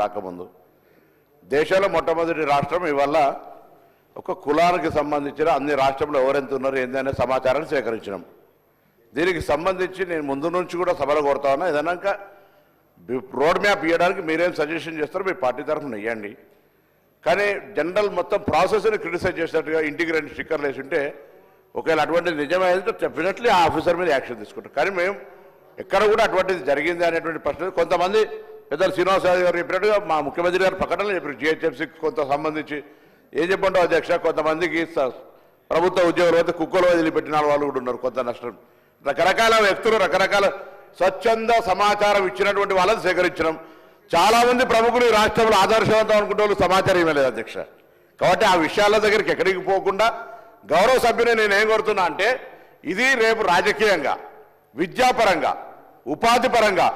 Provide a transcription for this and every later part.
రాకముందు దేశంలో మొట్టమొదటి రాష్ట్రం ఇవాళ ఒక కులానికి సంబంధించిన అన్ని రాష్ట్రంలో ఎవరెంత ఉన్నారు ఏందనే సమాచారాన్ని సేకరించినాం. దీనికి సంబంధించి నేను ముందు నుంచి కూడా సభలో కోరుతా ఉన్నా, ఏదన్నా రోడ్ మ్యాప్ ఇవ్వడానికి మీరేం సజెషన్ చేస్తారో మీ పార్టీ తరఫున ఇవ్వండి. కానీ జనరల్ మొత్తం ప్రాసెస్ని క్రిటిసైజ్ చేసినట్టుగా ఇంటికి రెండు స్టిక్కర్లు వేసి ఉంటే ఒకవేళ అటువంటిది నిజమైతే డెఫినెట్లీ ఆ ఆఫీసర్ మీద యాక్షన్ తీసుకుంటాం. కానీ మేము ఎక్కడ కూడా అటువంటిది జరిగింది అనేటువంటి ప్రశ్న కొంతమంది పెద్దలు శ్రీనివాసరావు గారు చెప్పినట్టుగా మా ముఖ్యమంత్రి గారు ప్రకటనలు చెప్పారు. జిహెచ్ఎంసీకి కొంత సంబంధించి ఏం చెప్పంటావు అధ్యక్ష, కొంతమందికి ప్రభుత్వ ఉద్యోగులు అయితే కుక్కలు వదిలిపెట్టిన వాళ్ళు కూడా ఉన్నారు. కొంత నష్టం రకరకాల వ్యక్తులు రకరకాల స్వచ్ఛంద సమాచారం ఇచ్చినటువంటి వాళ్ళని సేకరించడం. చాలా మంది ప్రముఖులు ఈ రాష్ట్రంలో ఆదర్శవంతం అనుకుంటే వాళ్ళు సమాచారం ఇవ్వలేదు అధ్యక్ష. కాబట్టి ఆ విషయాల దగ్గరికి ఎక్కడికి పోకుండా గౌరవ సభ్యుని నేను ఏం కోరుతున్నా అంటే, ఇది రేపు రాజకీయంగా విద్యాపరంగా ఉపాధి పరంగా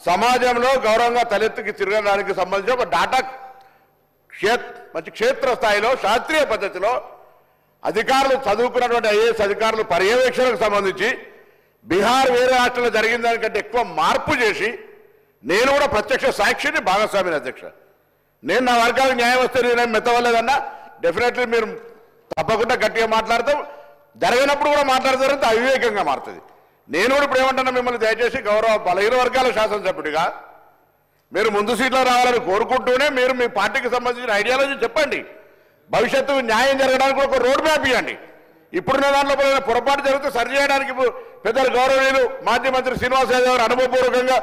సమాజంలో గౌరవంగా తలెత్తుకి తిరగడానికి సంబంధించి ఒక డాటా మంచి క్షేత్రస్థాయిలో శాస్త్రీయ పద్ధతిలో అధికారులు చదువుకున్నటువంటి ఐఏఎస్ అధికారులు పర్యవేక్షణకు సంబంధించి బీహార్ వేరే రాష్ట్రంలో జరిగిన దానికంటే ఎక్కువ మార్పు చేసి నేను కూడా ప్రత్యక్ష సాక్షిని భాగస్వామిని అధ్యక్ష. నేను నా వర్గానికి న్యాయం వస్తే నేనేం మెత్తవలేదన్నా డెఫినెట్లీ మీరు తప్పకుండా గట్టిగా మాట్లాడతాం. జరిగినప్పుడు కూడా మాట్లాడతారంటే అవివేకంగా మారుతుంది. నేను కూడా ఇప్పుడు ఏమంటున్నా, మిమ్మల్ని దయచేసి గౌరవ బలహీన వర్గాల శాసనసభ్యుడిగా మీరు ముందు సీట్లో రావాలని కోరుకుంటూనే మీరు మీ పార్టీకి సంబంధించిన ఐడియాలజీ చెప్పండి. భవిష్యత్తు న్యాయం జరగడానికి ఒక రోడ్ మ్యాప్ ఇవ్వండి. ఇప్పుడున్న దాంట్లో పొరపాటు జరిగితే సరిచేయడానికి పెద్దలు గౌరవనీయులు మాజీ మంత్రి శ్రీనివాస్ యాదవ్ గారు అనుభవపూర్వకంగా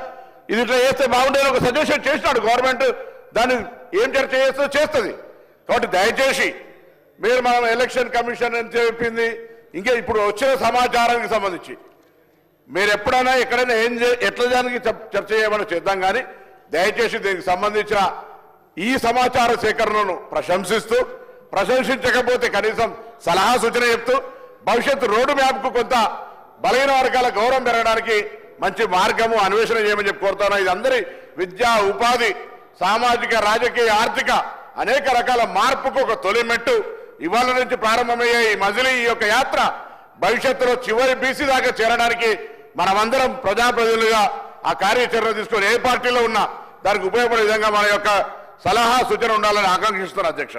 ఇది ఇట్లా చేస్తే బాగుండేది ఒక సజెషన్ చేసినాడు. గవర్నమెంట్ దాన్ని ఏం చర్చ చేస్తుందో చేస్తుంది. కాబట్టి దయచేసి మీరు మనం ఎలక్షన్ కమిషన్ అని చెప్పింది ఇంకా ఇప్పుడు వచ్చిన సమాచారానికి సంబంధించి మీరు ఎప్పుడైనా ఎక్కడైనా ఎట్లా దానికి చర్చ చేయమని చేద్దాం. కానీ దయచేసి దీనికి సంబంధించిన ఈ సమాచార సేకరణను ప్రశంసించకపోతే కనీసం సలహా సూచన చెప్తూ భవిష్యత్తు రోడ్డు మ్యాప్కు కొంత బలహీన వర్గాల గౌరవం పెరగడానికి మంచి మార్గము అన్వేషణ చేయమని చెప్పి కోరుతాను. ఇది అందరి విద్యా ఉపాధి సామాజిక రాజకీయ ఆర్థిక అనేక రకాల మార్పుకు ఒక తొలి మెట్టు. ఇవాళ నుంచి ప్రారంభమయ్యే ఈ మజిలీ ఈ యొక్క యాత్ర భవిష్యత్తులో చివరి బీసీ దాకా చేరడానికి మనమందరం ప్రజాప్రతినిధులుగా ఆ కార్యాచరణ తీసుకొని ఏ పార్టీలో ఉన్నా దానికి ఉపయోగపడే విధంగా మన యొక్క సలహా సూచన ఉండాలని ఆకాంక్షిస్తున్నారు అధ్యక్ష.